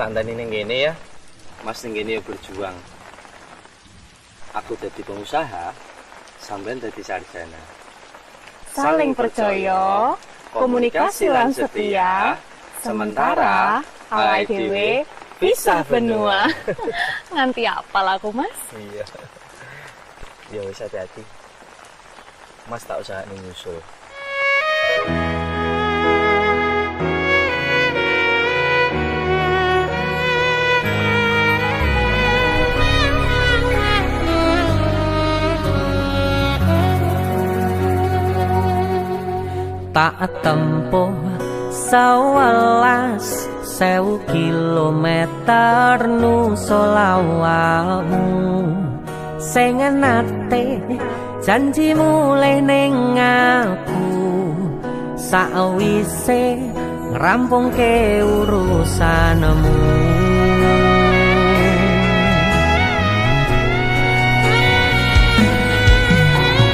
tandani ning kene ya. Mas ning kene berjuang. Aku dadi pengusaha, sampean dadi sarjana. Saling percaya, komunikasi lan setia, sementara awake dhewe pisah benua. Nganti apal aku, Mas? Iya. Ya wis hati-hati. Mas tak usah nyusul. Tak tempuh 11.000 kilometer nusolawakmu sing nate janji mulai ning aku sawise ngrampungke urusanmu.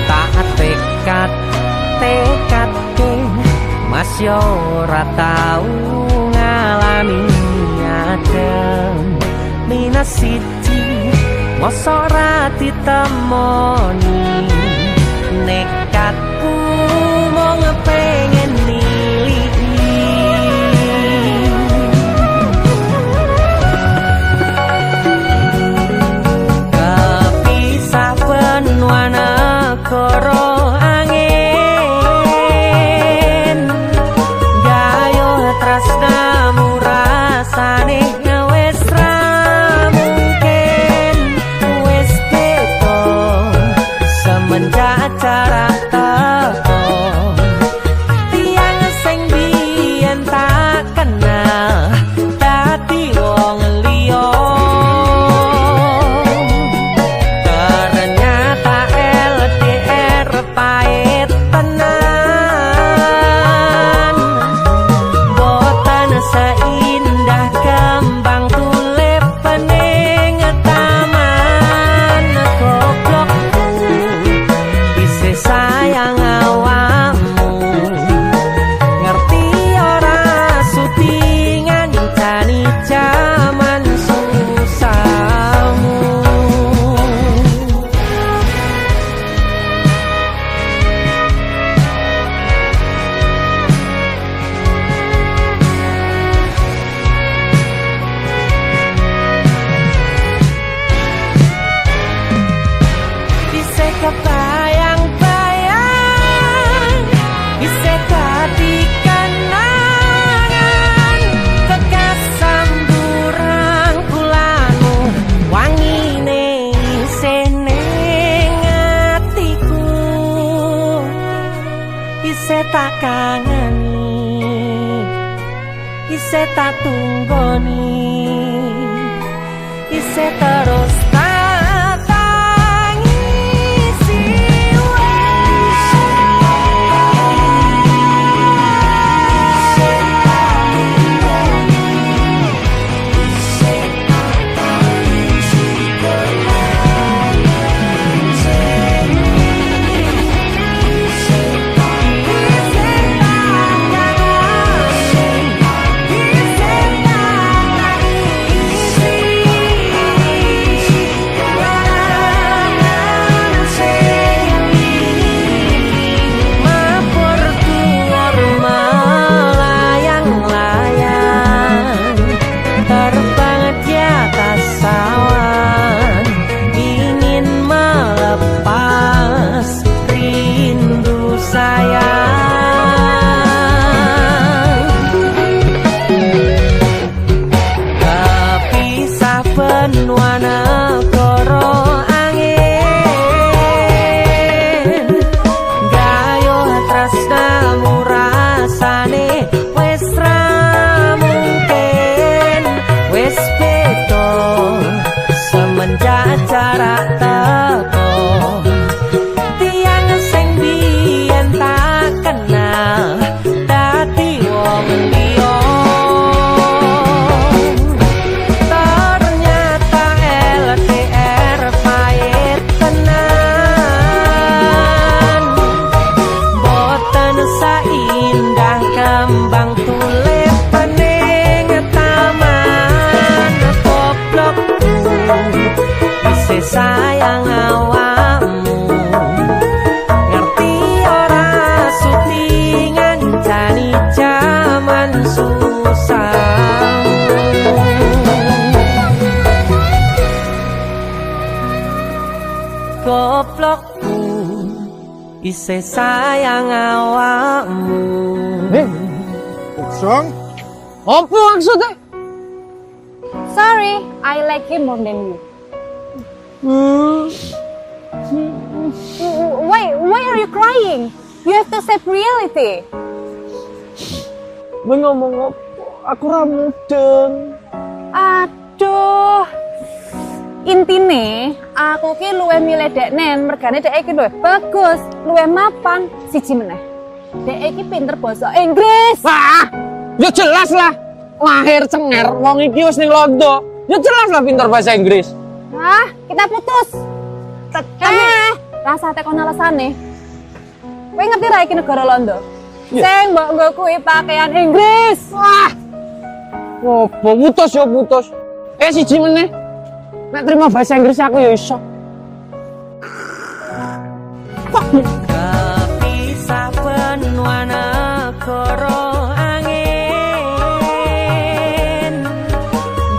Tak tekadke Mas yo ora tau ngalami adem minus siji mosok ora ditemoni nekatku mau ngepengen niliki kepisah benua negara cara teko tiang sing biyen tak kenal dadi wong liya ternyata LDR pahit tenan boten seindah kembang tulip pening taman goblokku sayang awakmu ngerti ora sudi ngancani jaman susahmu. Bisa kebayang tak kangeni ise tak tunggoni ise terus isih sayang awakmu. Song, Apa maksudnya? Sorry, I like him more than you. Why are you crying? You have to accept reality. gue ngomong apa? Aku ra mudeng. Aduh. Intine, aku ki luwih milih deknen, mergane dek iki lho bagus, luwih mapan, siji meneh. Dek iki pinter basa Inggris. Wah, ya jelas lah. Lahir cenger, wong iki wis ning Londo. Ya jelas lah pinter bahasa Inggris. Hah, kita putus. Rasa tekon alasane. Kowe ngerti ra iki negara Londo? Sing mbok nggo kuwi pakaian Inggris. Wah. Opo putus ya putus. Siji meneh. Nek terima bahasa Inggris aku ya iso. Kepisah benua negara angin,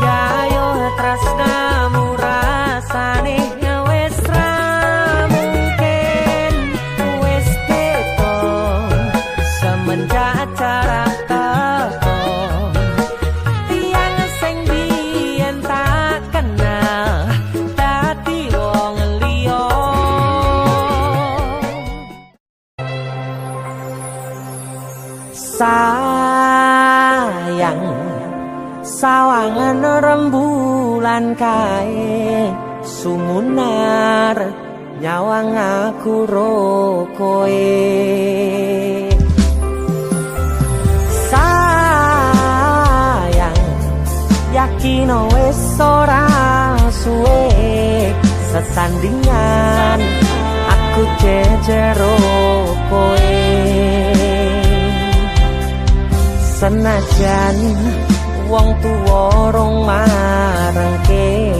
gayo tresnamu rasane wis ra mungkin, wis teko semenjak jarak teko. Tiang sing biyen tak kenal dadi wong liya. Sayang sawangan rembulan kae sumunar nyawang aku ro koe. Sayang yakin wis ora suwe sesandingan aku jejero koe. Senajan wong tuwa rong marengke,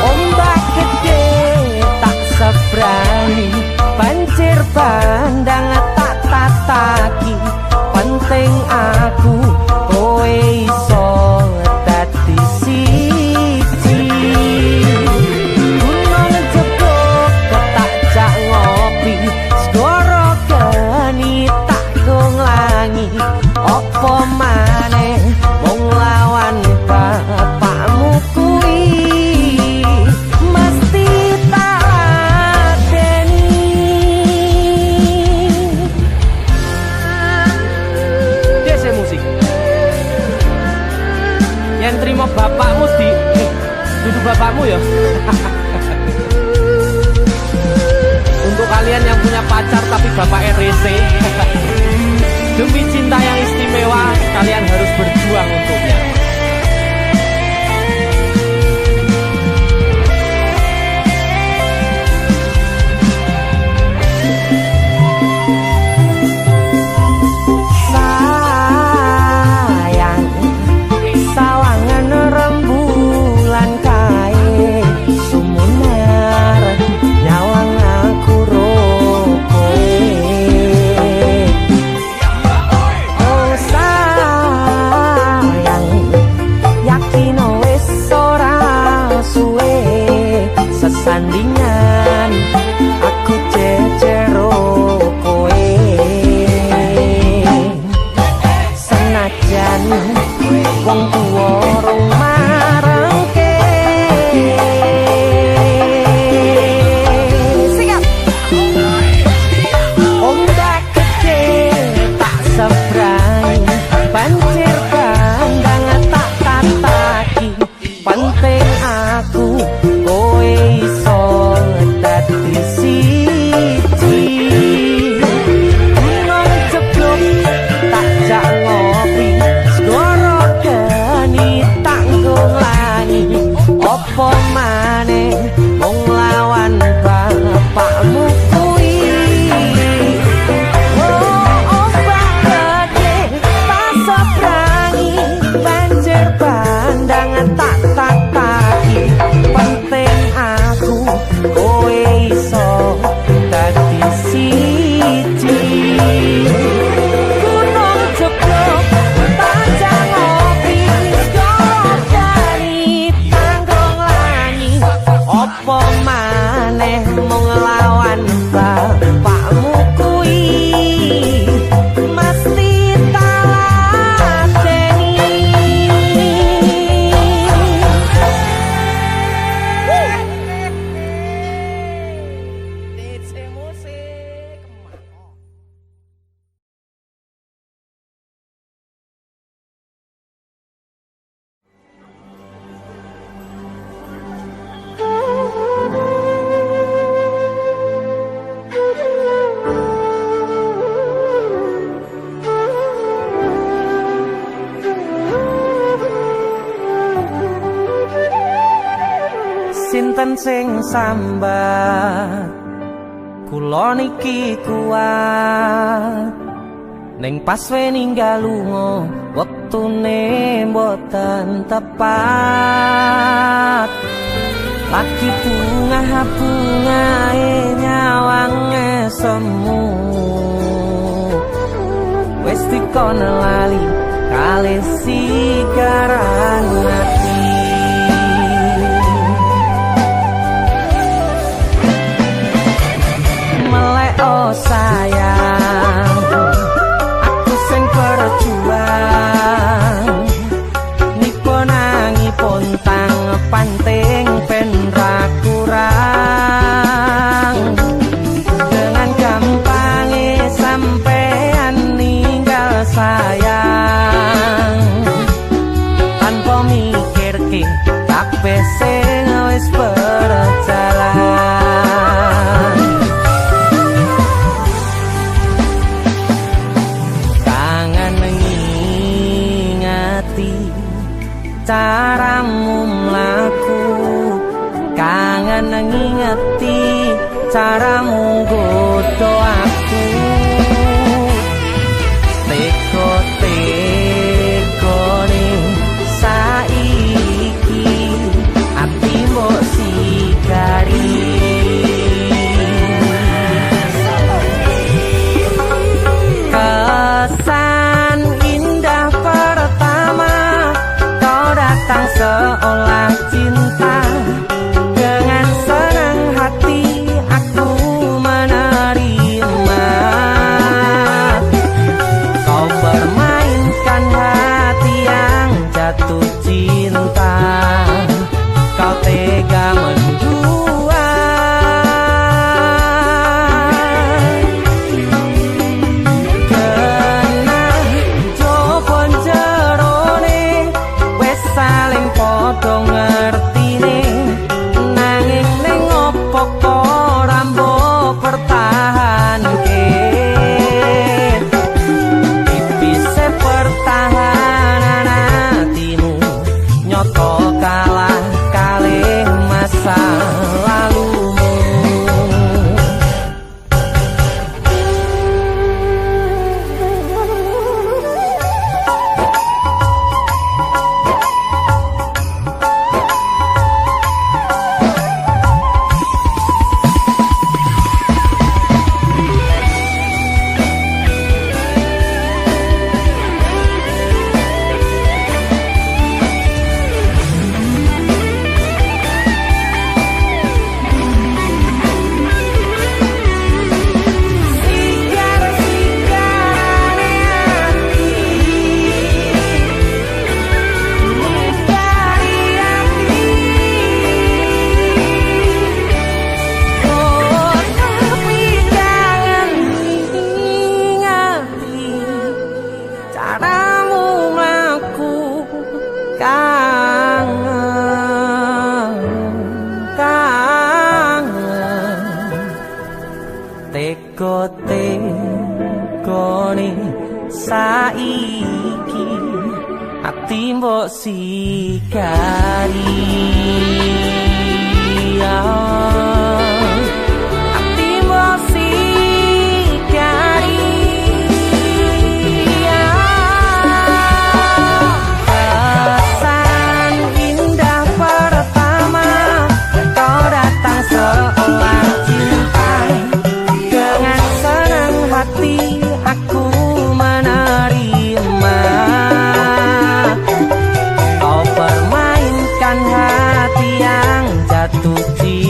ombak gede tak sebrani, banjir bandang tak tataki. Penting aku kowe iso dadi siji. Gunung jebuk tak jak ngopi, segara geni tak gonglangi. Apa maneh wong lawan bapakmu kuwi mesti tak ladeni. Dese musik. Yang terima bapakmu duduk bapakmu ya. Untuk kalian yang punya pacar tapi bapak RC, demi cinta yang istimewa, kalian harus berjuang untuknya. Sayang sawangan rembulan kae sumunar nyawang aku ro koe. Oh sayang yakin wis ora suwe sesandingan aku jejero koe. Senajan wong tuwa rong marengke, ombak gede tak sebrang, banjir bandang tak tataki. Penting aku kowe iso dadi Apa maneh mung nglawan bapakmu kuwi mesti talateni. DC musik. Sinten sing sambat kula niki kuat ning pas we ninggal lunga wektune mboten tepat. Lagi bunga-bungae nyawange semu wis dikono lali kalih sigaran ati. Oh sayang, aku sing berjuang nipo nangipun tang panting ben ra kurang. Dengan gampangnya sampean ninggal sayang tanpa mikirke kabeh sing wis berjalan. Caramu mlaku kangen ngingeti caramu godho aku teko-tekone saiki ati mbok sigari. Kesan indah pertama datang seolah cinta, dengan senang hati aku menerima. Kau permainkan hati yang jatuh cinta, kau tega mendua. Kena jopon jerone saling podo ngertine nanging ning opo kok rambo pertahanke tipise pertahanan hatimu nyoto kalah kalih masa lalumu. Teko-tekone saiki ati mbok sigari. Ati mbok sigari. Kesan indah pertama kau datang seolah cinta, dengan senang hati aku menerima. Kau permainkan hati yang jatuh cinta.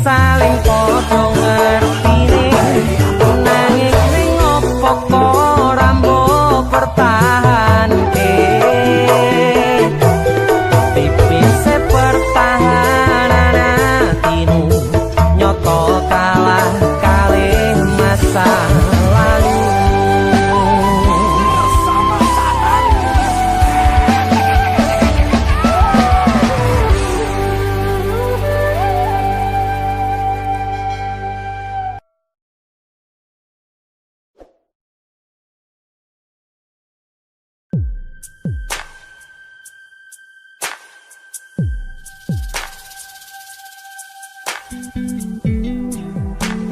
saling padha ngertine nanging ning opo kok rambo pertahanke tipis pertahanan atimu nyoto kalah kalih masa lalu.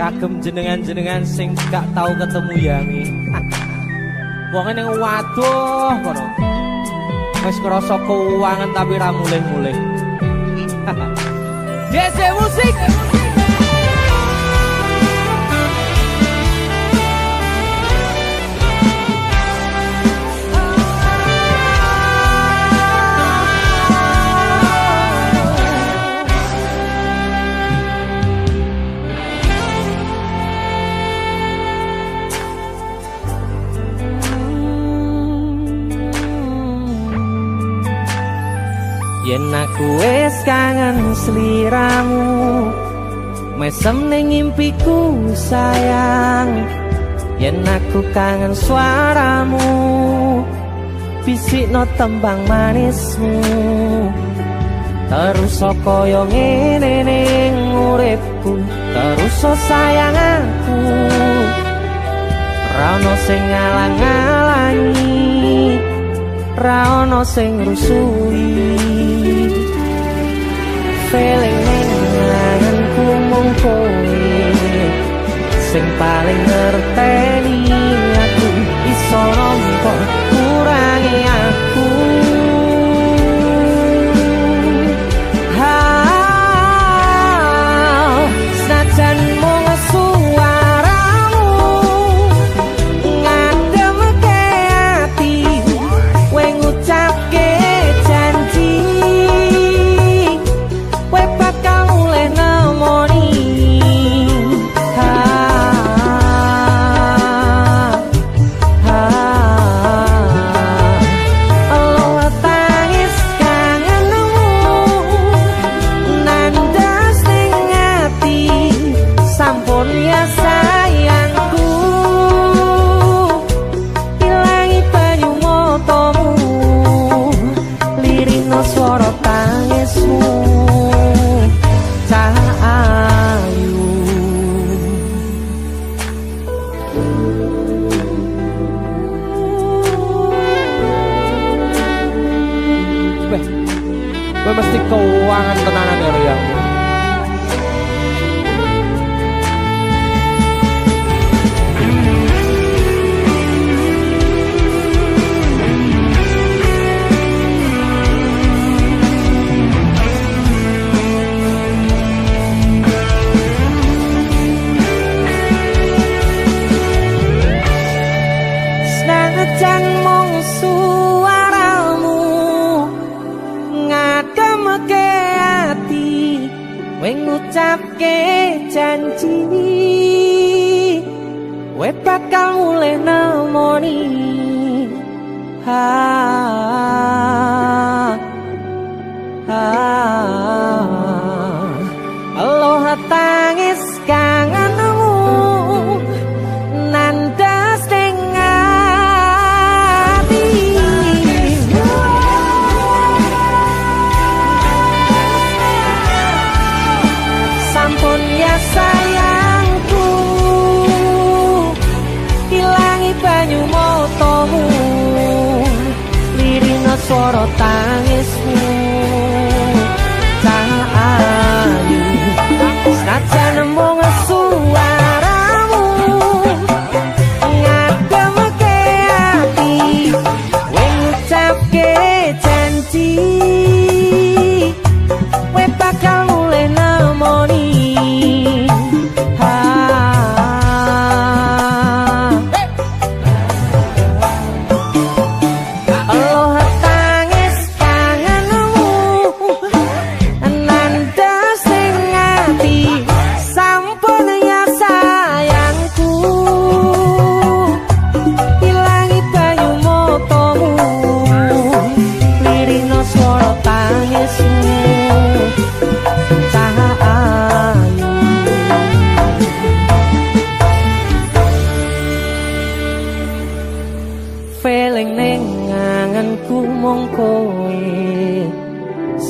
Kagem jenengan-jenengan sing gak tau ketemu yangi wong ning waduh kono wis krasa keuangan tapi ra mulih-mulih. DC musik yen aku wis kangen sliramu mesem ning impiku sayang yen aku kangen suaramu bisikno tembang manismu terus kaya ngene ning uripku terus sayang aku ra ono sing ngalang-alangi ra ono sing rusui feeling nenganku mung kowe sing paling ngerteni aku iso nampa kurangi aku senajan mung suaramu ngademke ati kowe ngucapke janji kowe bakal mulih nemoni swara tangismu cahayu Gue mesti keuangan tenanan ya Riang. Senajan mung suaramu ngademke ati kowe ngucapke janji kowe bakal mulih nemoni aloha tangis kangenmu nandas ning ati sampun ya sayangku ilangi banyu motomu lirina swara tangismu cahayu senajan mung suaramu ngademke ati kowe ngucapke janji kowe bakal mulih nemoni aloha tangis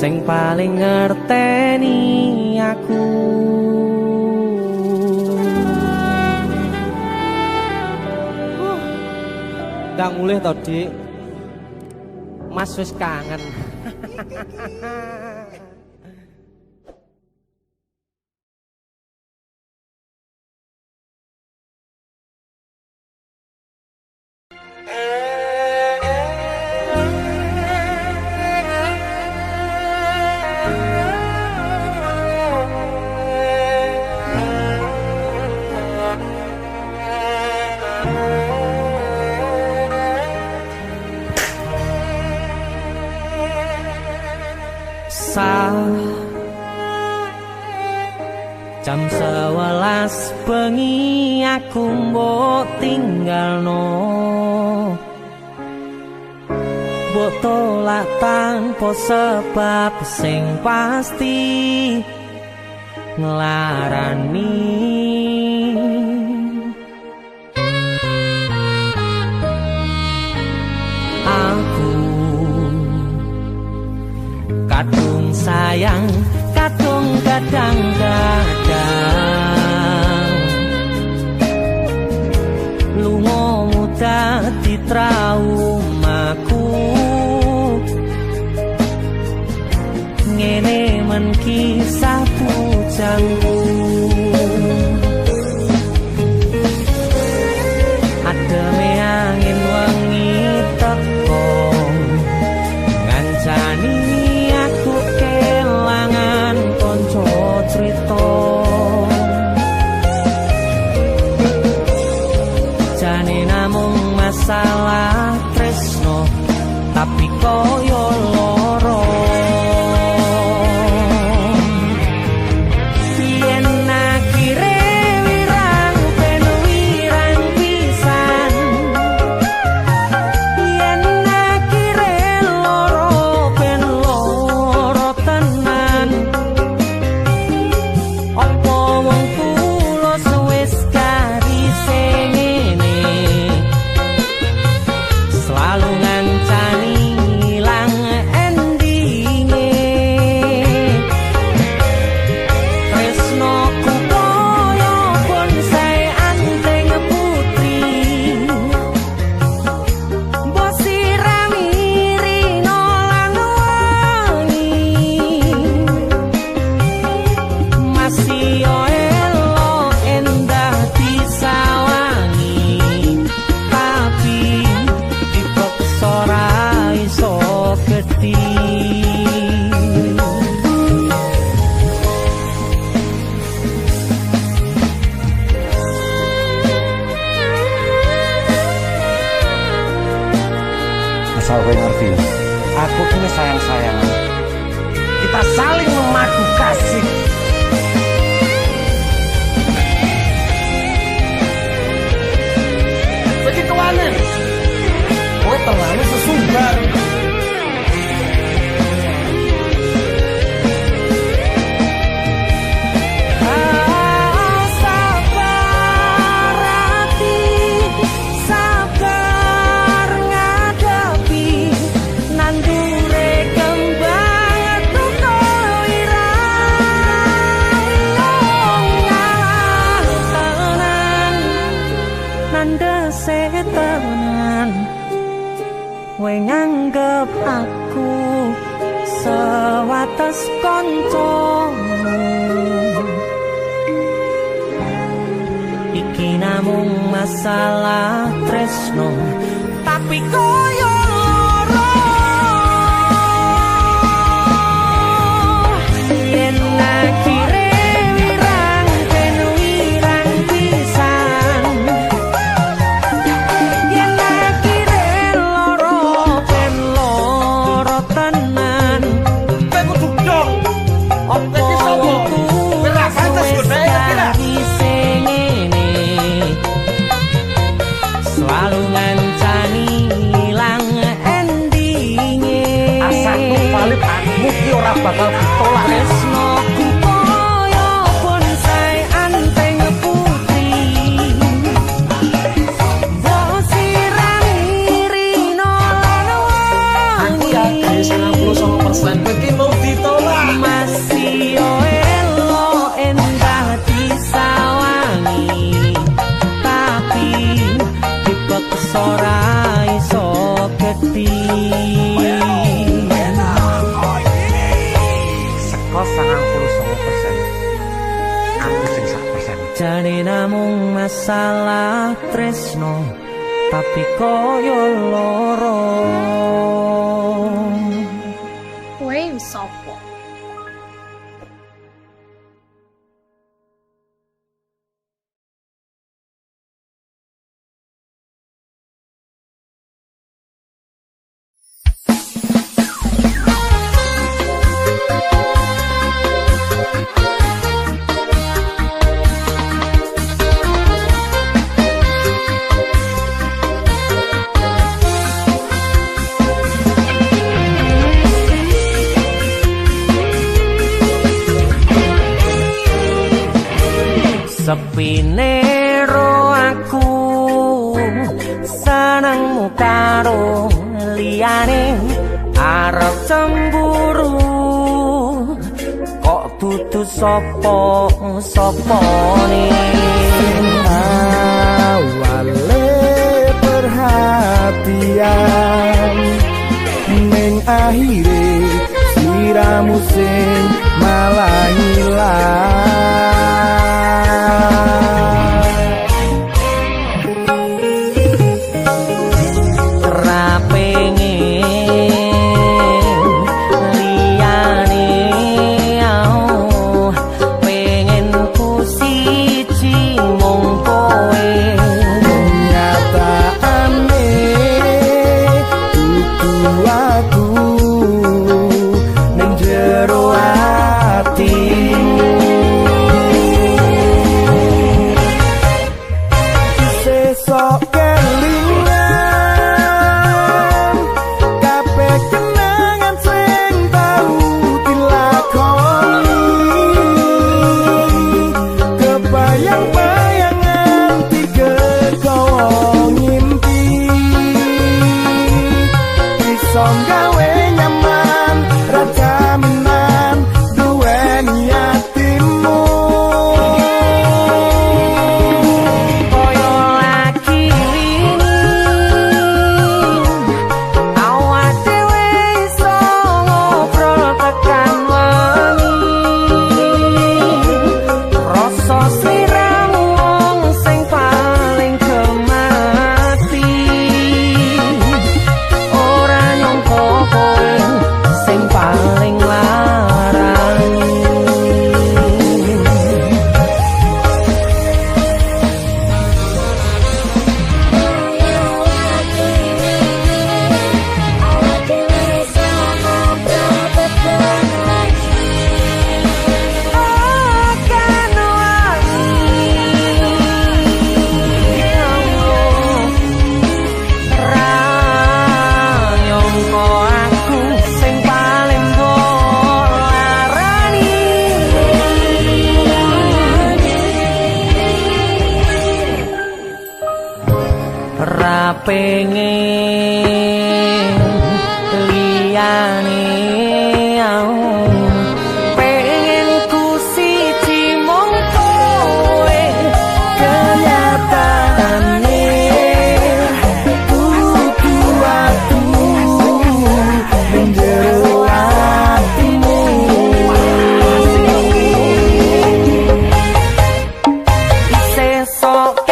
sing paling ngerteni aku. Kang mulih to, Dik. Mas wis kangen. Jam 11 bengi aku mbok tinggalno, mbok tolak tanpa sebab sing pasti nglarani. Aku kadung sayang, kadung kadang-kadang lungamu dadi traumaku. Ngene men kisah bujangku, ademe angin wengi teko ngancani aku kelangan konco crita. Jane namung masalah tresno tapi koyo loro. Yen akhire wirang ben wirang pisan, yen akhire loro ben loro tenan. Apa wong kula wis karise ngene, selalu ngancani ilang endinge. Tresnoku koyo bonsai anteng putri, mbok sirami rino lan wangi. Masih yo elok endah disawangi, tapi dipaksa ora iso gedhi. Asal kowe ngerti, aku ini sayang-sayangan. Kita saling memadu kasih. Begitu aneh, kowe terlalu sesumbar. Sabar hati, sabar ngadepi nandure kembang tuko irang tenan, nandese tenan. Kowe nganggep aku sewates kancamu, iki namung masalah tresno tapi koyo loro. Yen akhire wirang ben wirang pisan, yen akhire loro ben loro tenan. Kowe kudu dong. Apa Iki sapa? Kowe ra pantes godheke kira. selalu ngancani Jane namung masalah tresno tapi koyo loro. Kowe sapa? Sepine ro aku senengmu karo liyane arep cemburu kok dudu sapa-sapane Awale perhatian ning akhire sliramu sing malah hilang. Pengen liyane pengen ku siji mung kowe kenyataane kudu aku menjero atimu sesok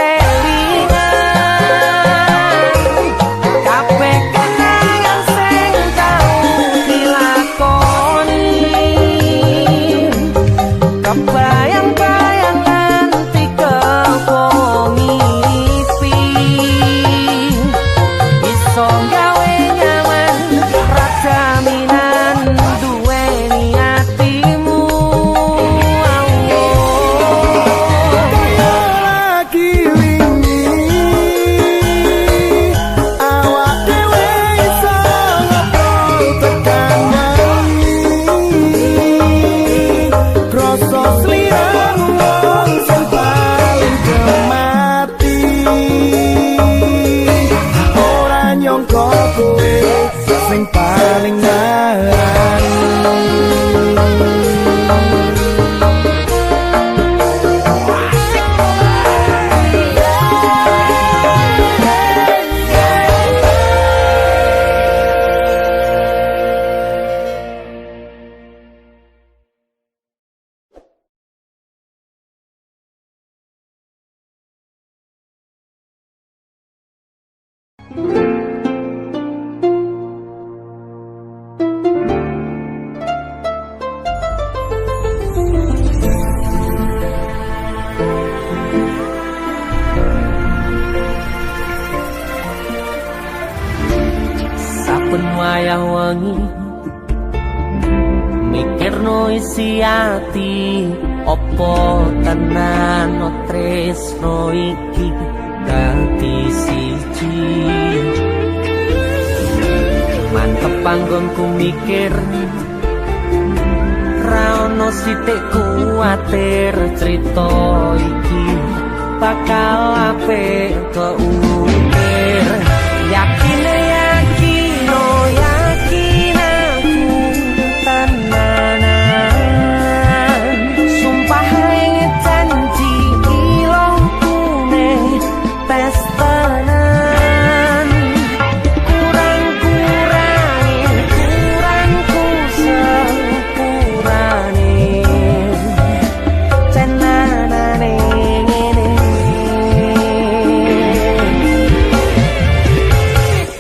saben wayah wengi mikirno isi ati opo tenan tresno iki dadi siji mantep panggonku mikir ra ono sithik kuwatir crita iki bakal apik keukir yakin aku tenanan sumpah ing janji ilongkune tes tenan kurangku sepurane tenanane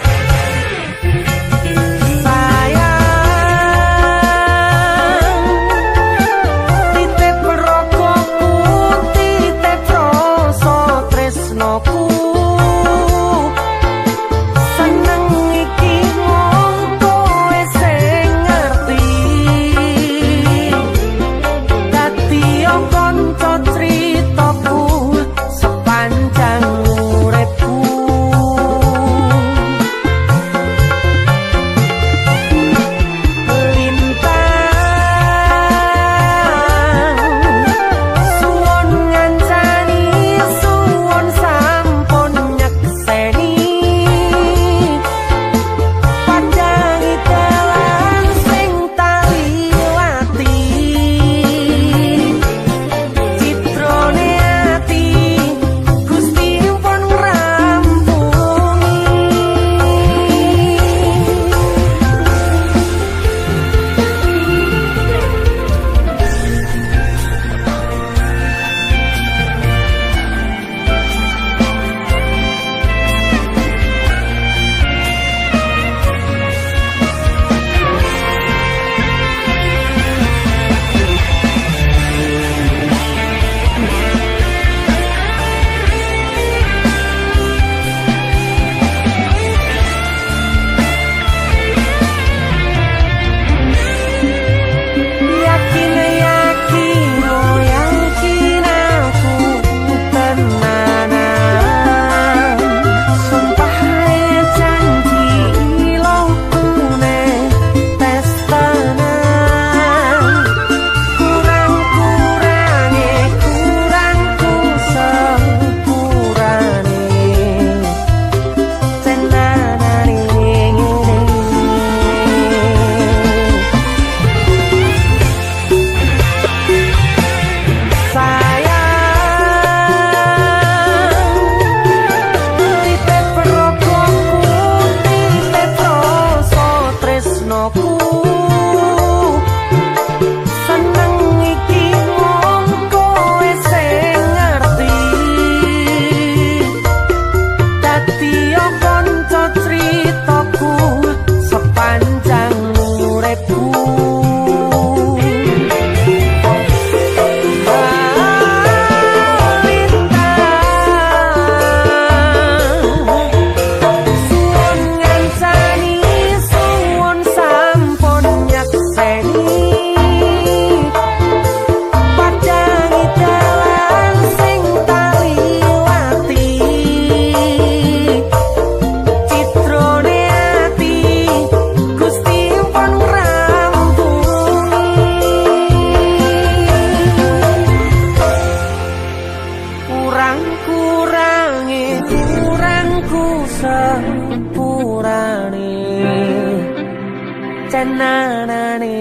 tenanane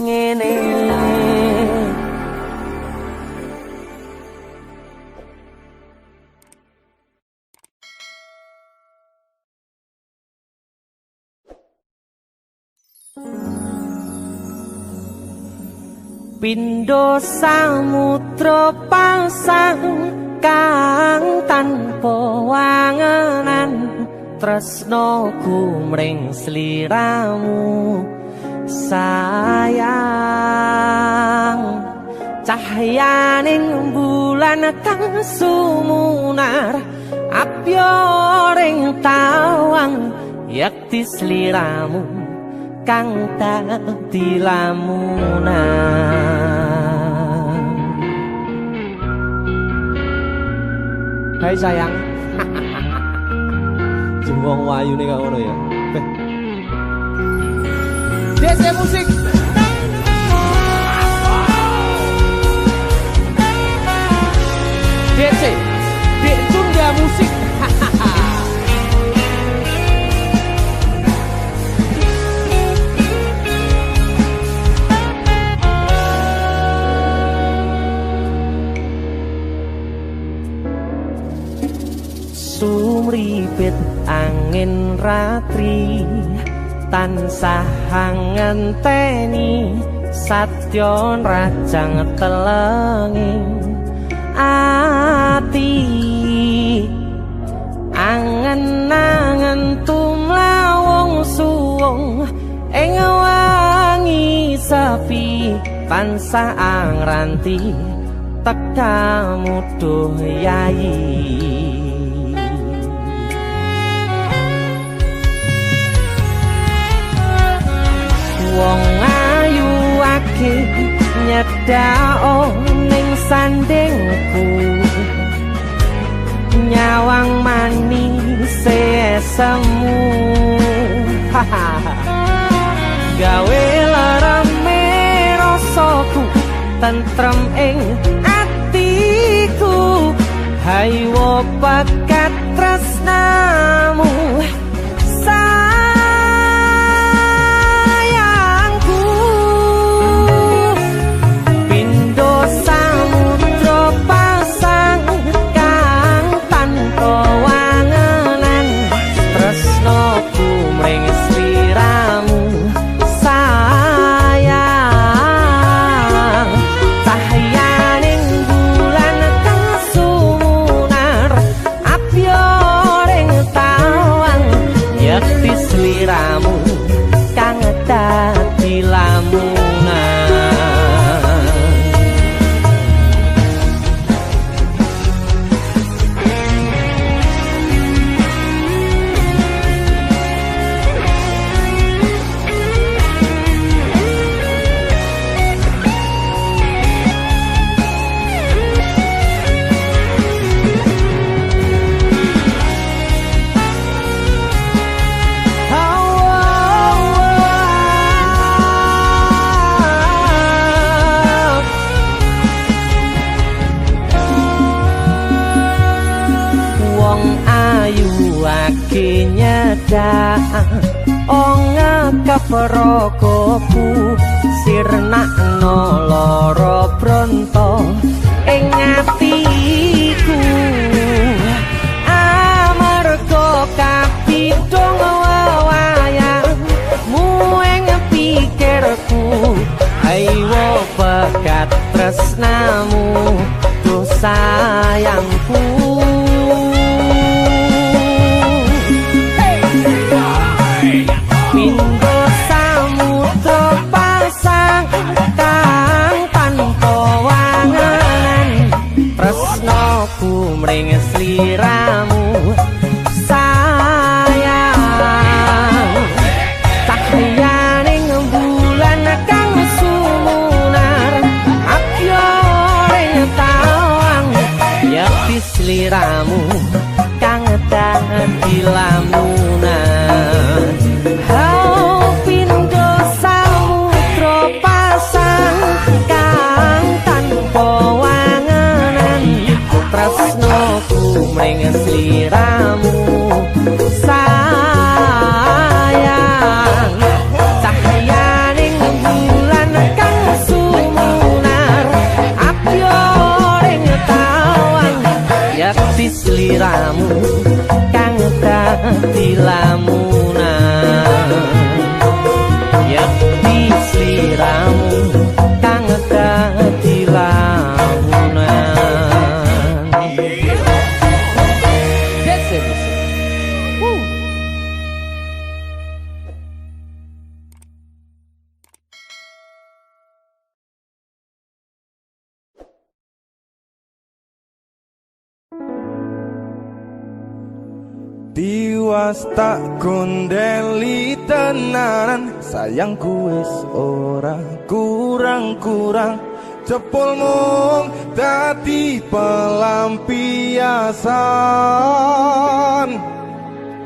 ngene. Pindho samudra pasang kang tanpa wangenan, tresno kumring sliramu sayang. Cahyaning bulan kang sumunar, abyo ring tawang yakti sliramu kang dadi lamunan. Hai sayang. Jengwong wayu nih ngono ya. DC musik. DC, Dek Tunda Musik. Sumripit angin ratri tansah ngenteni satyon rajang telengi ati angen-angen tumlawung suwung ing wangi sepi tansah angranti tekamu duh yayi. Wong ayu ake nyedhak ning sandingku nyawang manis semu gawe larame rasaku tentrem ing atiku haywo bakat tresnamu Prokoku sirnakno lara bronto ing atiku amarga kapidhong wayangmu ing pikirku ayo bakat tresnamu tuh sayangku. Mring sliramu sayang cahyaning bulan kang sumunar apyoring tawang yakti sliramu kang dadi lamunan hau pindho samudra pasang kang tanpa tresnoku mring sliramu sayang cahyaning bulan kang sumunar apyoring tawang yakti sliramu kang dadi lamunan yakti sliramu kang dadi lamunan. Tiwas tak kondeli tenanan, sayangku wis ora kurang-kurang, cepul mung dadi pelampiasan.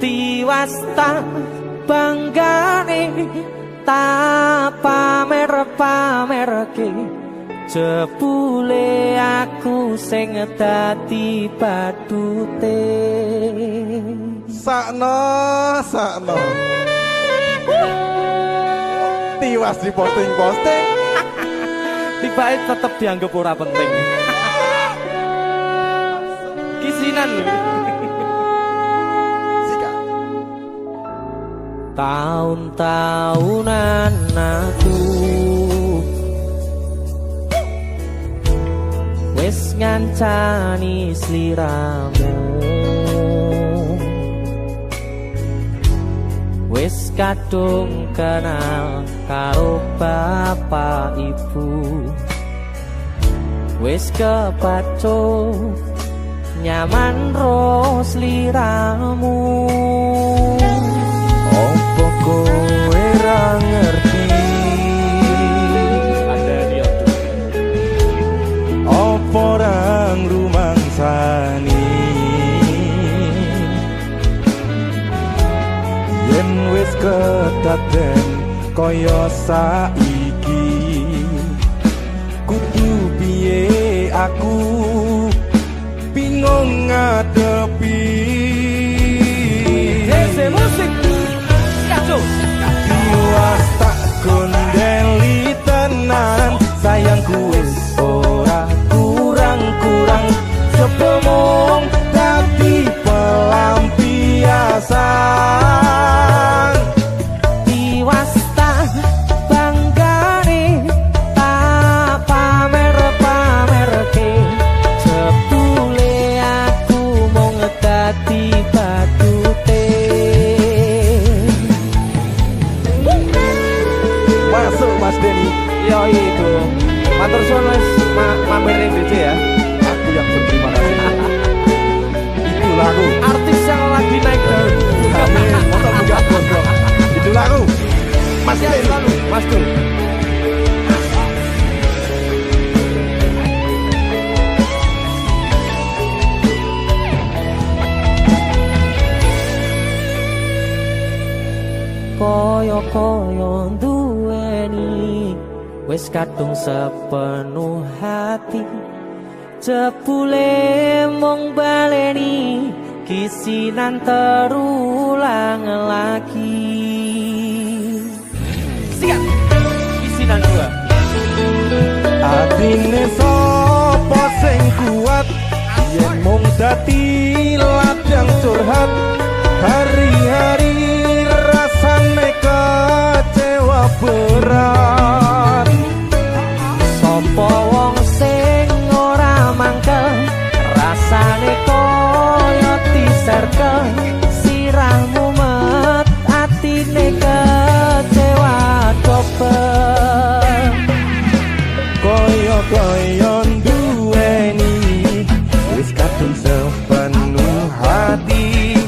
Tiwas tak banggane tak pamer-pamerke, jebule aku sing dadi badute. Sakno tiwas di posting Tibae tetep dianggap ora penting. Kisinan. Tahun-tahunan aku wis ngancani sliramu, wis kadung kenal karo bapak ibu, wis kepacut nyaman ro sliramu. opo kowe ra ngerti, opo rang rumangsani, yen wis kedaden kaya saiki, kudu piye aku bingung ngadepi. Hese musik kacau. Tiwas tak kondeli tenan, sayangku wis ora kurang-kurang, sepemong dadi pelampiasan. Tiwas tak banggane tak pamer-pamerke, jebule aku mung dadi badute. Masuk Mas Denny. Yo itu matur suwun wis mampir ning DC ya. Aku yang berterima kasih. Itulah aku. Artis yang lagi naik daun. Amin. Motor buka gondrong. Itulah aku. Mas Ya, Denny. selalu Mas Dul. Koyo-koyo duweni wis kadung sepenuh hati, jebule mung baleni kisinan terulang lagi. Siap kisinan dua. Atine sapa sing kuat, yen mung dadi ladang curhat, hari-hari rasane kecewa berat. Sopo wong sing ora mangkel, rasane koyo diserkel, sirahmu met atine kecewa dobel. Koyo-koyo duweni wis kadung sepenuh hati,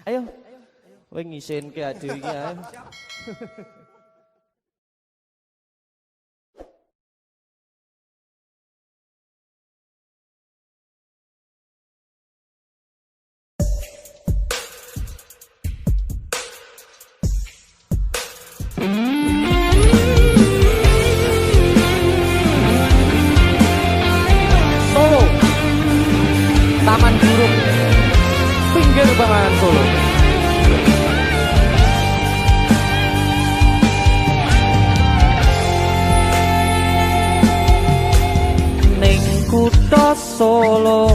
Ayo. Kowe ngisenke dhewe iki ae. Solo. Taman Juruk. Pinggir banget Solo. Ning kutha Solo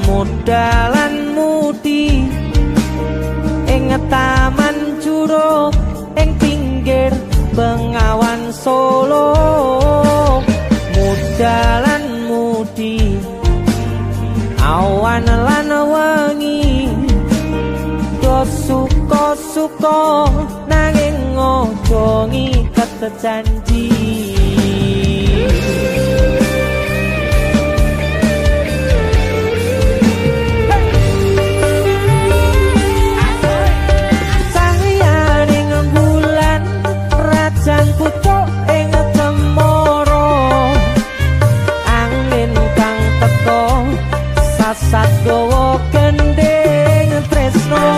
modalan mudi ing Taman Juruk ing pinggir Bengawan Solo modalan mudi awan lan wengi do suka-suka nanging ojo ngiket janji sayaning bulan rajan pucuk ing cemara angin kang teka sasat gawa gendeng tresno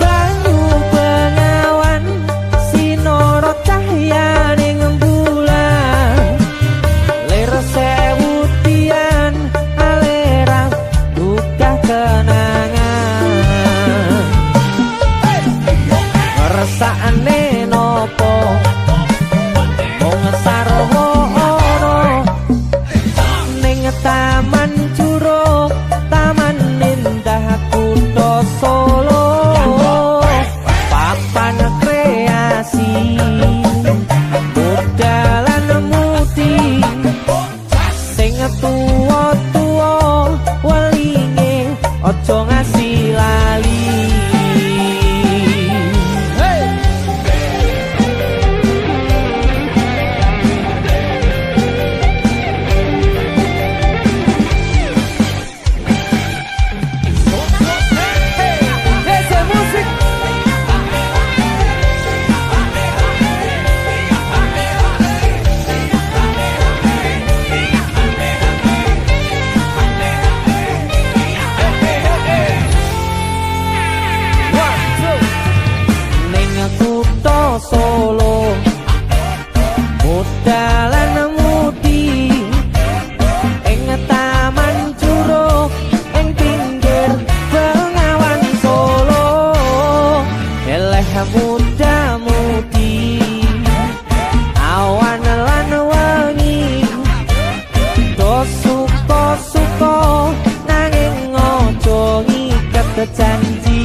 banyu bengawan sinara cahyaning bulan lir sewu tian alerang duka kenangan ngersakane nopo mung sarwa ana ning Taman Juruk taman indah kutha Solo papan kreasi modalan mudi sing tuwa-tuwa welinge aja ngasih lali Solo modalan mudi ing Taman Juruk ing pinggir Bengawan Solo eleh muda mudi awan lan wengi do suka-suka nanging ojo ngiket janji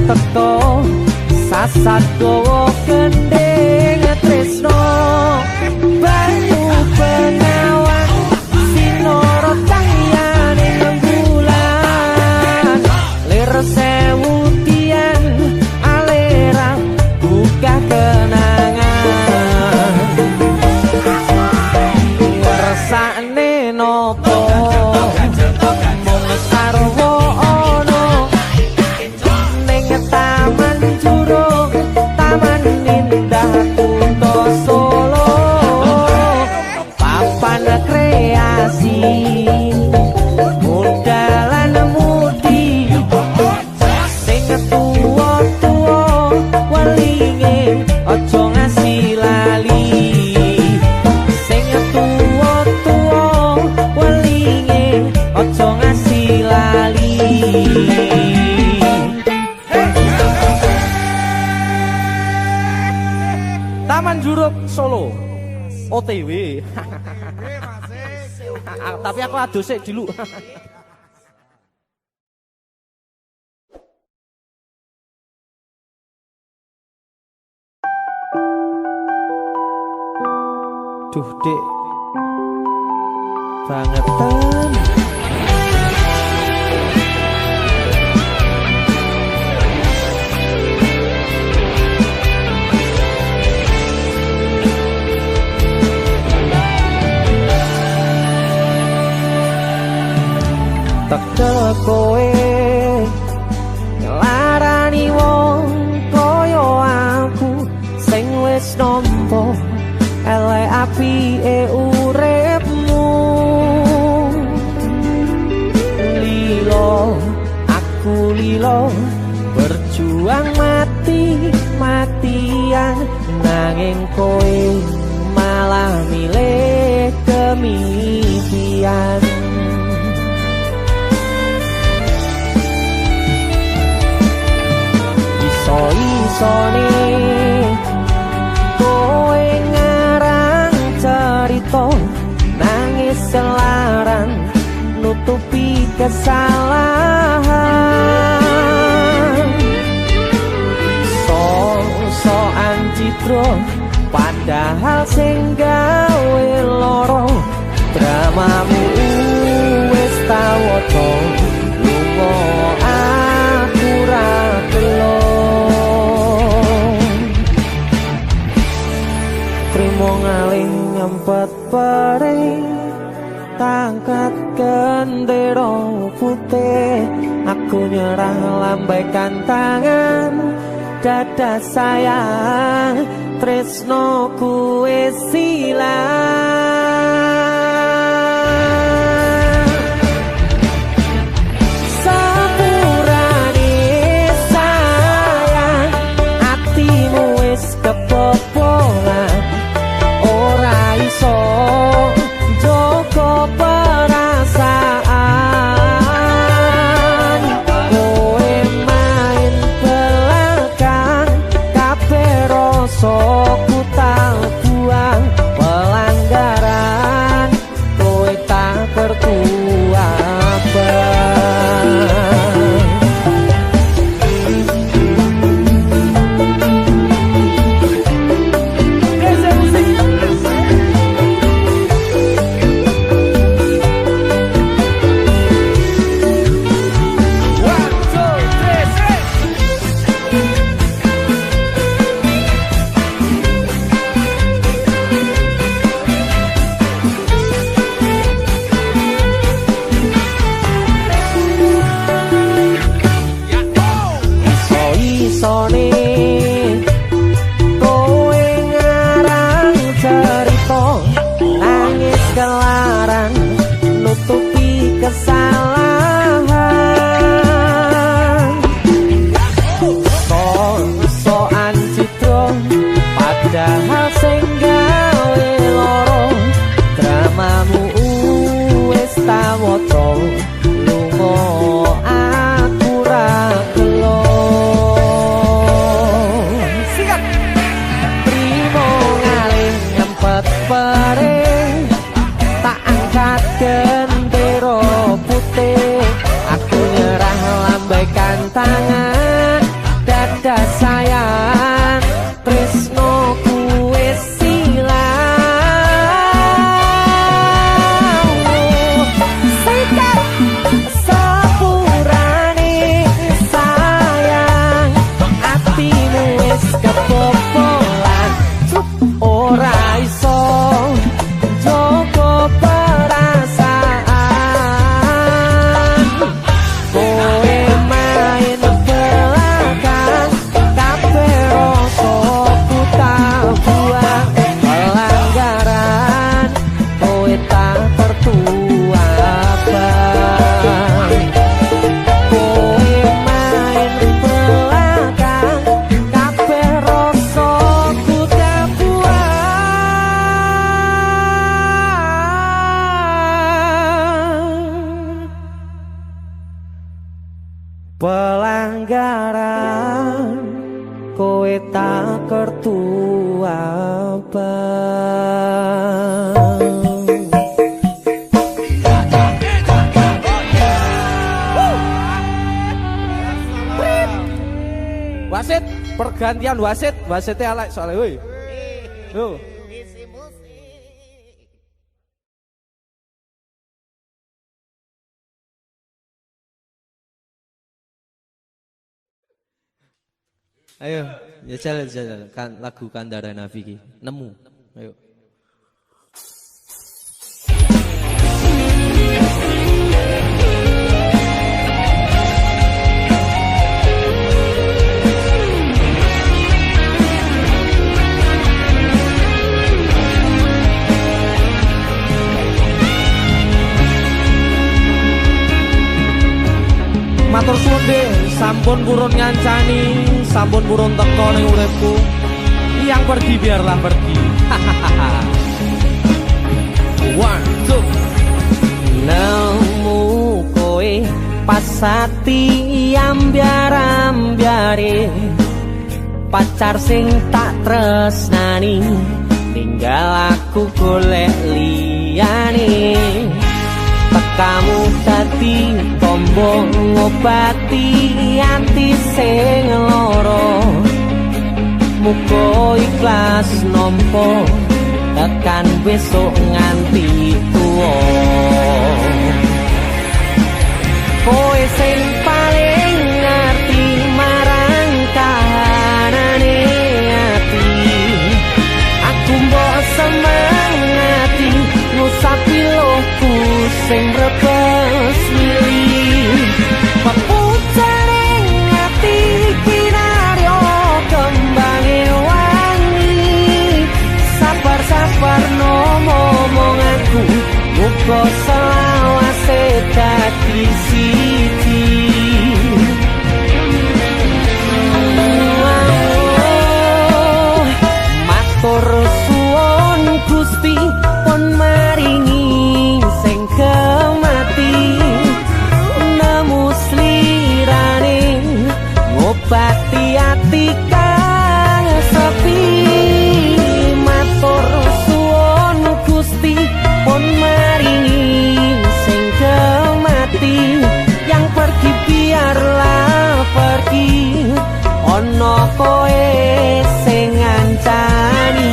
teko sasat gawa gendeng tresno banyu bengawan sinara cahyaning bulan lir sewu tian alerang buka kenangan ngersakne nopo mung sarwa ana Taman Juruk, taman indah kutha Solo, papan kreasi, modalan mudi, sing tuwa-tuwa welinge aja ngasih lali, sing tuwa-tuwa welinge aja ngasih lali. Taman Juruk Solo OTW. Tapi aku adus sik dulu. Duh, Dek. bangetan. Tekel kowe ngelarani wong koyo aku sing wis nampa elek apike uripmu. Lilo aku lilo berjuang mati-matian nanging kowe malah milih kemitian. Iso-isone kowe ngarang cerita nangis selaran nutupi kesalahan. So-soan citro padahal sing gawe loro dramamu wis tau waca lunga aku ra gelo. Trimo ngalih nyempet paring tangkat gendera putih, aku nyerah lambaikan tangan dada sayang tresnoku wis ilang. Sepurane sayang atimu wis kebobolan, ora iso joko perasaan. Kowe main belakang kabeh rasa ku tak buang, pelanggaran kowe tak kertu abang. Iso-isone kowe ngarang cerita nangis kelaran nutupi kesalahan. So-soan citro padahal sing gawe loro dramamu wis tau waca lunga aku ra gelo. Paring tak angkat gendera putih, aku nyerah lambaikan tangan dada sayang tresnoku wis ilang. Sikap sepurane sayang atimu wis kebobolan, ora iso joko perasaan. Kowe main belakang kabeh rasa ku tak buang, pelanggaran kowe tak tertua abang. Kowe main belakang kabeh rasa ku tak pelanggaran kowe tak kertu abang. Wasit, pergantian wasit, wasitnya elek soalnya woi. Yo. Ayo, jajal kan lagu Kandara Nafi ki. Nemu. Ayo. Matur suwun deh, sampun purun ngancani, sampun purun teko ning uripku. Yang pergi biarlah pergi. One, two. Nemu kowe pasati ambyar-ambyare, pacar sing tak tresnani, tinggal aku golek liyane. Kamu dadi tombo ngobati ati sing lara, muga ikhlas nampa tekan besok nganti tuwa. Kowe sing paling ngerti marang kahanane ati, aku mbok semangati ngusapi lohku sing rebes milih. Pepucaring ati kinaryo kembange wangi, sabar-sabar no ngomong aku, muga selawase dadi siji. Matur suwun Gusti pun maringi sing kemati, nemu slirane ngobati ati kang sepi. Matur suwun Gusti pun maringi sing kemati, yang pergi biarlah pergi, ono koe sing ngancani.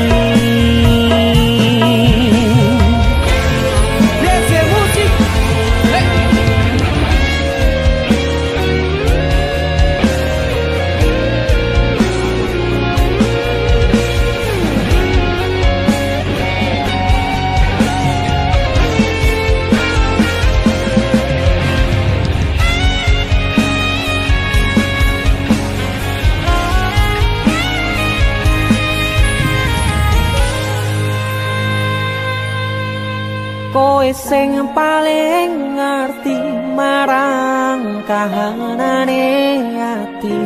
Kowe sing paling ngerti marang kahanane ati,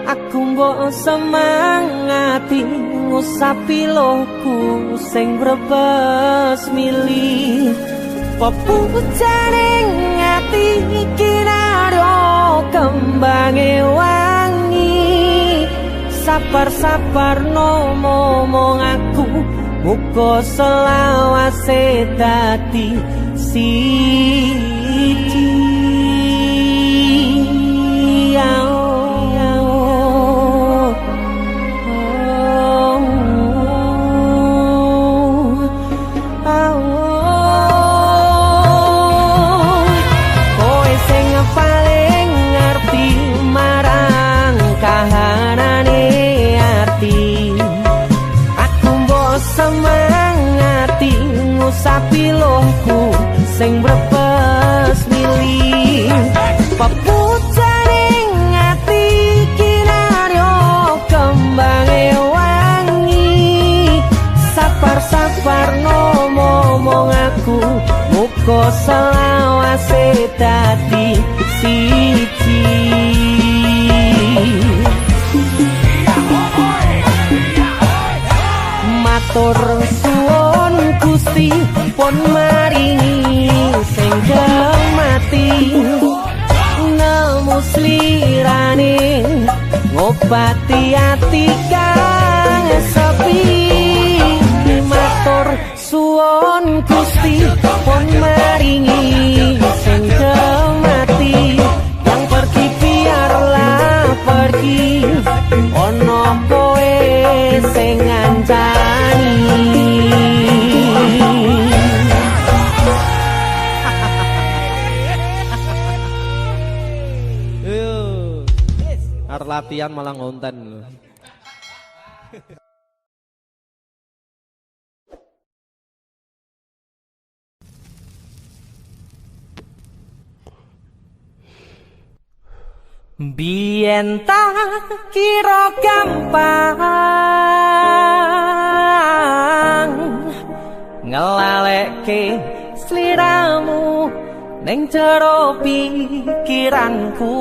aku mbok semangati ngusapi lohku sing brebes milih. Pepucaring ati kinaryo kembange wangi, sabar-sabar no ngomong aku, muga selawase dadi siji. Kowe sing paling ngerti marang kahanane ati, aku mbok semangati ngusapi lohku sing brebes milih. Pepucaring ati kinaryo kembange wangi, sabar-sabar no ngomong aku, muga selawase dadi siji. Matur suwun Gusti pun maringi sing kemati, nemu slirane ngobati ati kang sepi. Matur suwun Gusti pun maringi sing kemati, yang pergi biarlah pergi, ono kowe sing ngancani. latihan malah ngonten. Biyen tak kira gampang ngelalekke sliramu ning jero pikiranku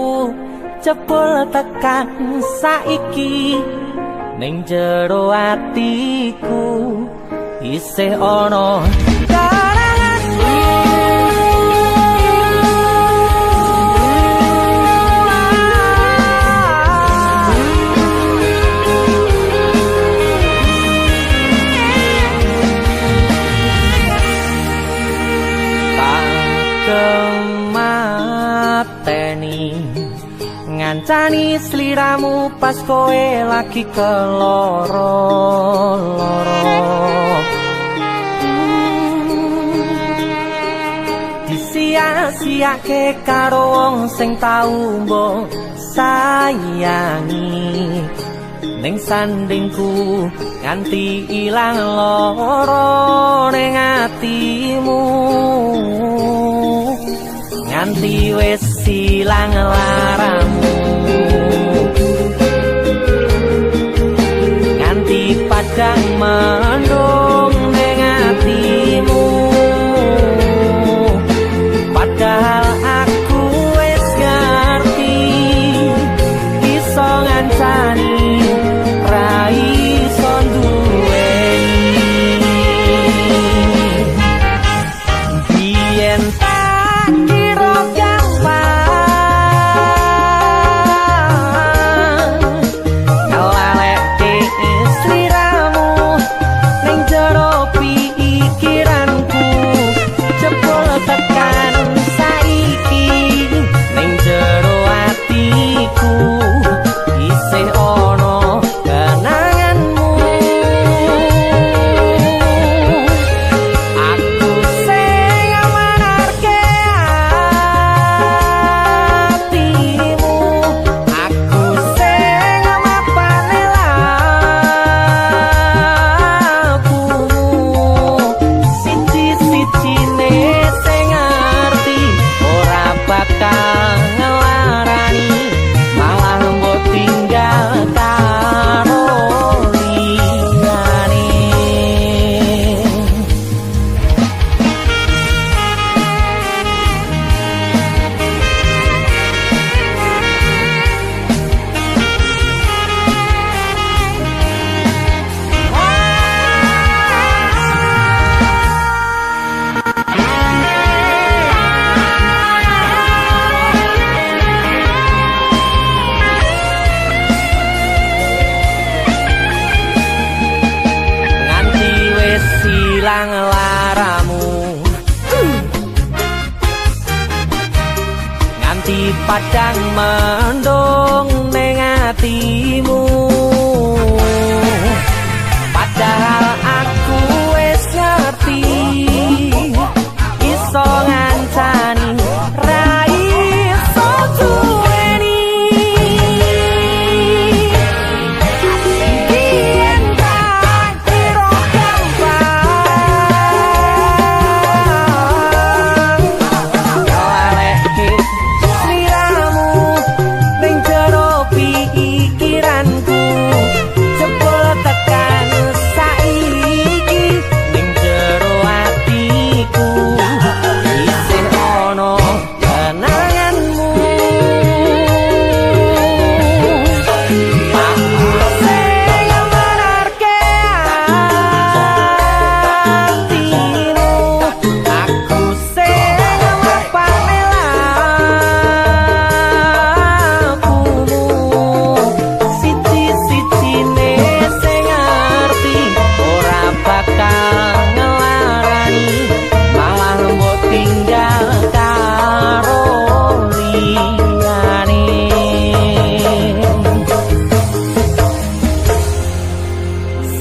jebul tekan saiki ning jero atiku isih ana kemateni ngancani sliramu pas kowe lagi keloro-loro disia-siake karo wong sing tau mbok sayangi ning sandingku nganti ilang loro ning atimu nganti wis ilang laramu nganti padang mendung ning atimu padahal aku wis ngerti iso ngancani ra iso duweni biyen tak kira gampang ngelalekke sliramu ning jero pikiranku jebul tekan saiki ning jero atiku isih ana kenanganmu aku sing manarke atimu aku sing mapane lakumu siji-sijine sing ngerti ora bakal ngelarani malah mbok tinggal karo liyane nganti wis ilang laramu nganti padang mendung ning atimu padahal aku wis ngerti iso ngancani ra iso duweni biyen tak kira gampang ngelalekke sliramu ning jero pikiranku jebul tekan saiki ning jero atiku isih ana kenanganmu aku sing manarke atimu aku sing mapane lakumu siji-sijine sing ngerti ora bakal ngelarani malah mbok tinggal karo liyane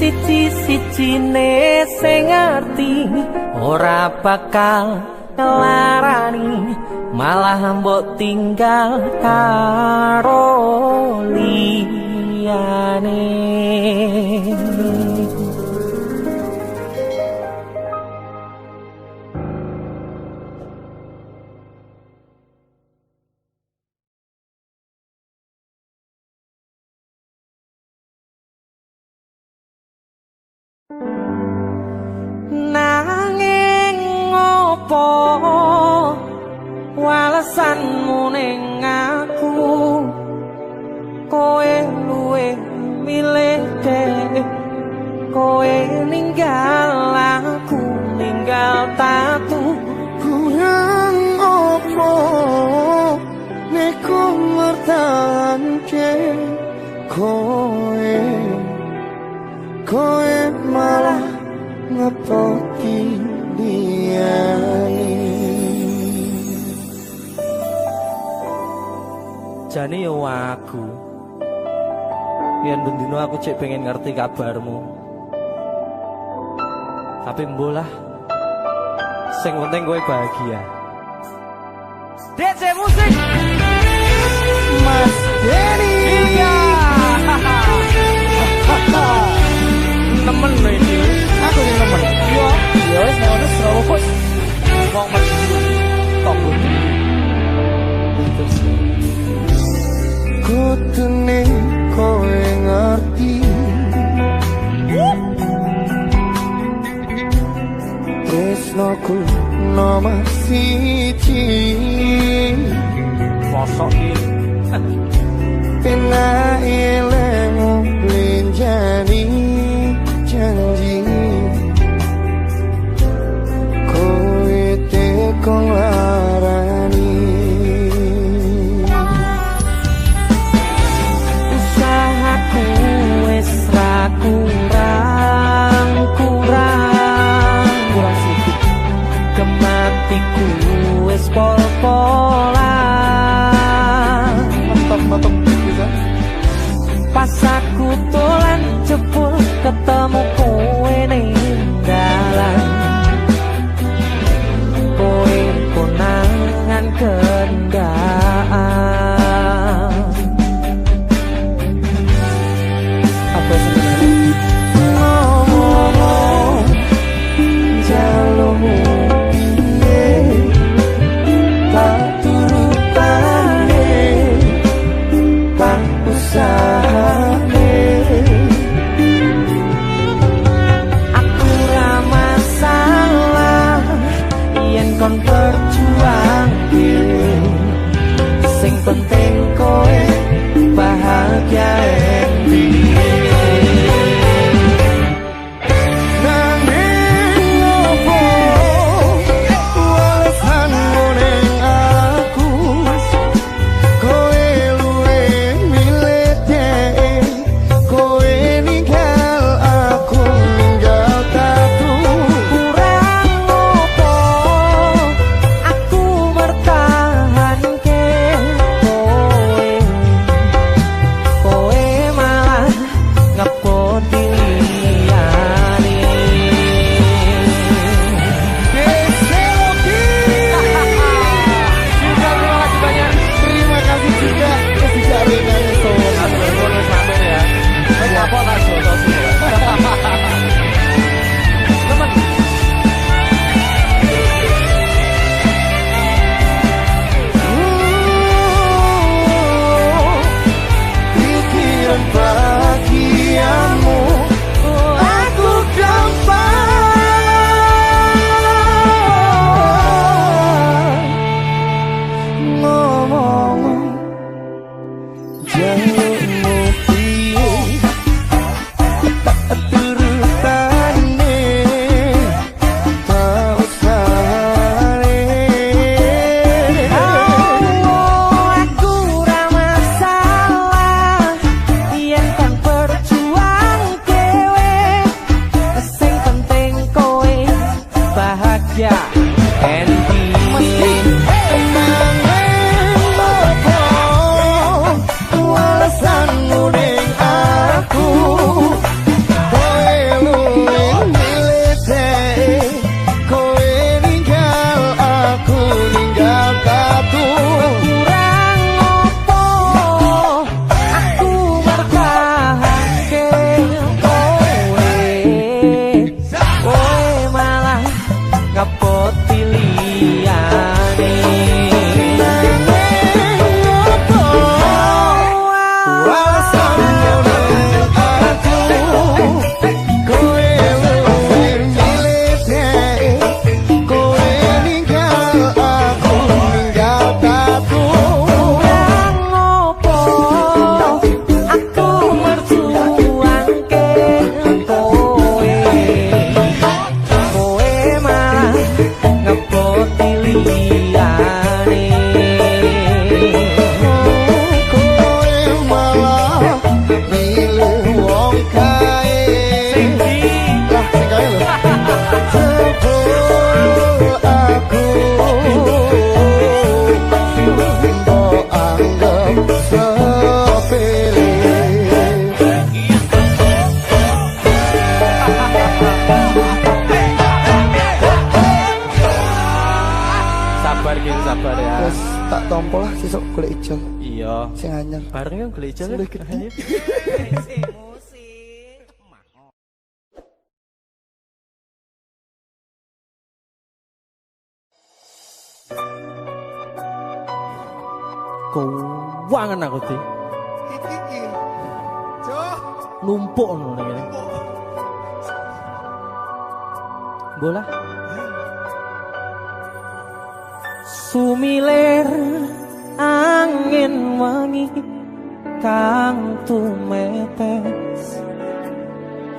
siji-sijine sing ngerti ora bakal ngelarani malah mbok tinggal karo liyane. Nanging ngopo walesanmu ning aku, kowe luwih milih dhewe, kowe ninggal aku ninggal tatu. Kurang opo nek ku mertahanke kowe malah ngepoti liyane. Jane yo aku yen bendino aku cek pengen ngerti kabarmu, tapi mbolah sing penting kowe bahagia. DC musik Mas Denny. Iya. Nemen lho iki. Aku sing nemen. Iya. Ya wis nek ono Srawa kok Wong mesti tonggo. kutune kowe ngerti. Tresnoku nomor siji. Mosok iki. Pena ilmu lenjani janji kowe tekong larani. Usahaku wis ra kurang sedikit, kematiku wis pol-polan. Mantap bisa. Pas aku dolan jebul ketemu kowe ning dalan, kowe konangan kendaan. Apa sebenarnya? Ngomong jalurmu piye tak turutane tak usahane. Aku ra masalah yen kon berjuang sing penting kowe bahagia Nanging opo walesanmu ning aku, kowe luwih milih dhewe, kowe ninggal aku ninggal tatu. kurang opo aku bertahanke kowe malah ngepoti liyane. Terima kasih juga ketika Renanya Sohon. Pikiran bahagiamu aku gampang ngomong jalurmu piye turutane tak usahane. Aku ra masalah yen kon berjuang dhewe, sing penting kowe bahagia. Walesanmu ning aku, kowe luwih milih dhewe, kowe ninggal aku ninggal kabeh. ngepoti liyane sabar ya. Terus tak tompo lah sesuk golek ijo. Iya. Sing anyar. Bareng yo golek ijo. Keuangan aku sih. Iki. Jo. Numpuk ngono ngene. Bola. Sumilir angin wangi kang tumetes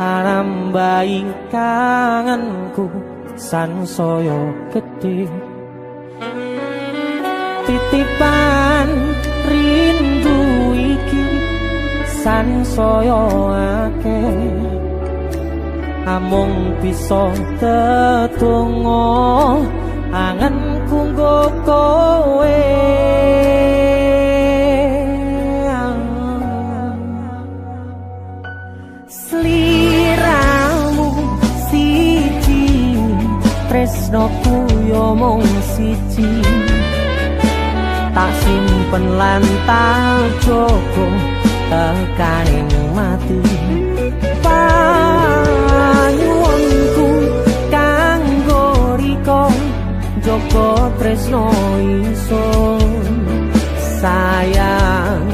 arambai kangenku sansaya gedhe titipan rindu iki sansaya akeh amung bisa tetunggo anganku nggo kowe sliramu siji tresnoku yo mung siji tak simpen lan tak jogo tekaning mati panyuwunku kanggo riko Joko tresno ingsun sayang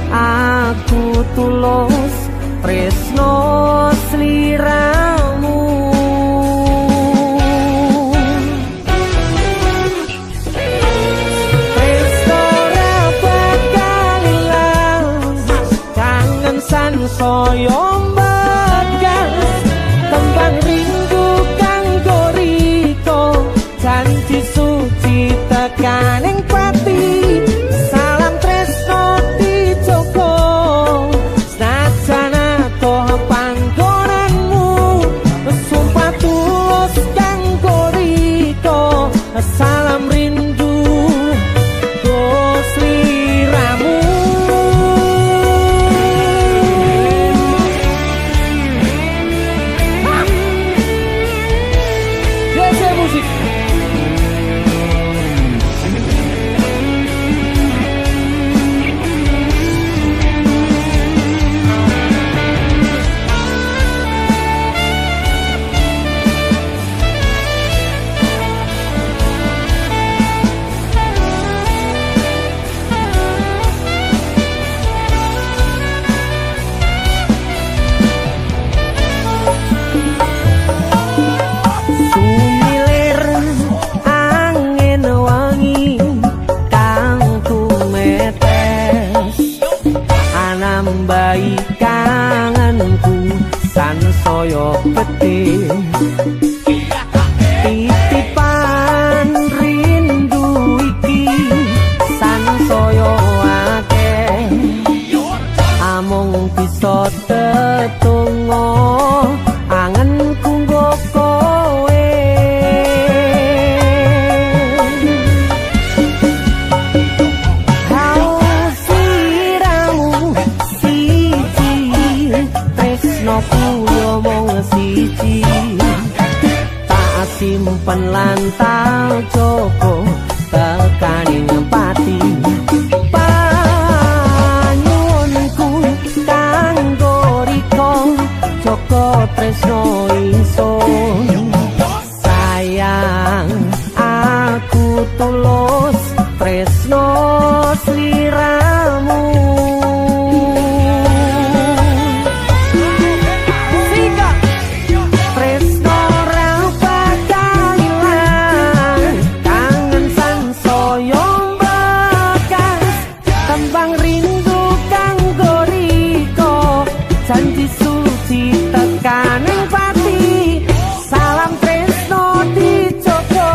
aku tulus tresno sliramu tresno ra bakal ilang kangen sansaya mbagas kembang rindu kanggo riko janji suci tekaning pati salam tresno dijogo sajana toh panggonanmu sumpah tulus kanggo riko salam rindu go sliramu tulus tresno sliramu. Tresno ora bakal ilang, kangen sansaya bekas, tembang rindu kanggo riko, janji suci tekaning pati, salam tresno dicoba,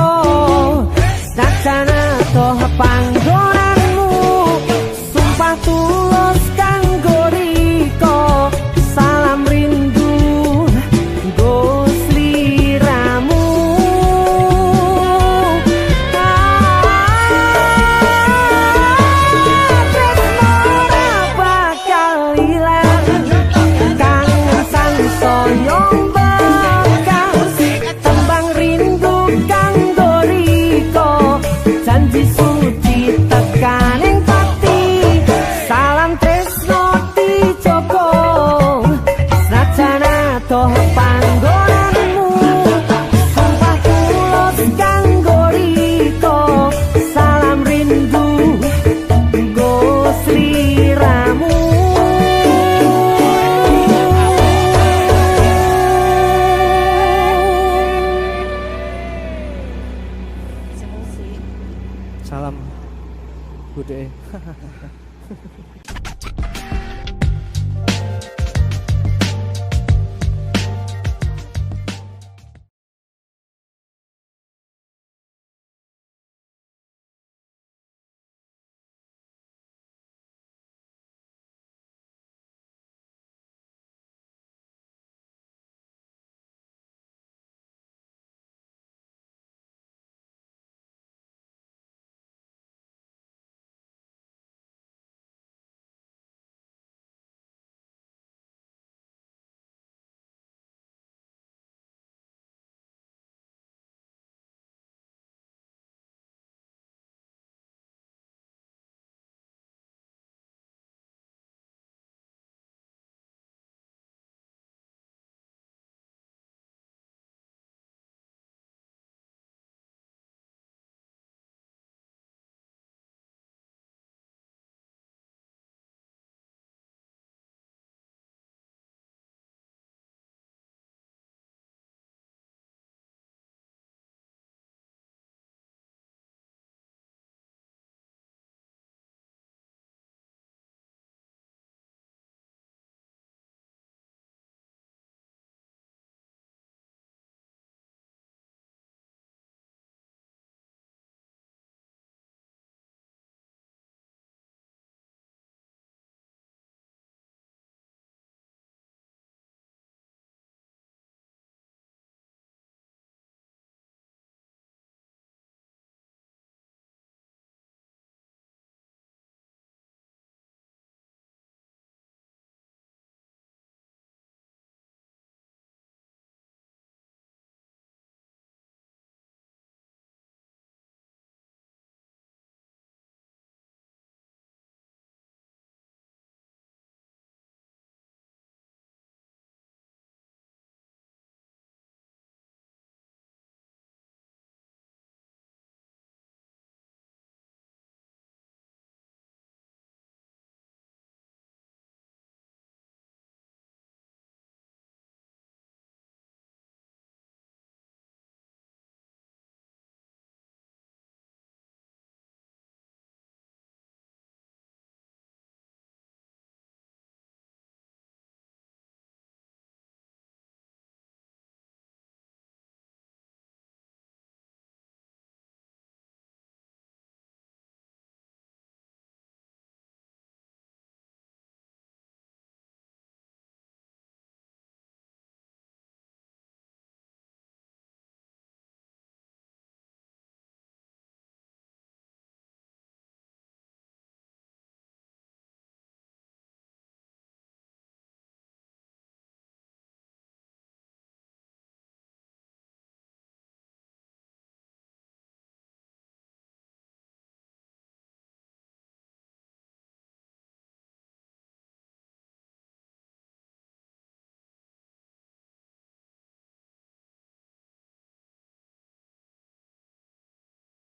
sakjane toh panggonanmu, sumpah tulus kanggo riko, salam rindu nggo sliramu. Tresno ora bakal ilang, kangen sansaya bekas, tembang rindu kanggo riko, janji suci tekaning pati, salam tresno dicoba, sajana toh panggonanmu, sumpah tulus kanggo riko, salam rindu nggo sliramu. Salam bude.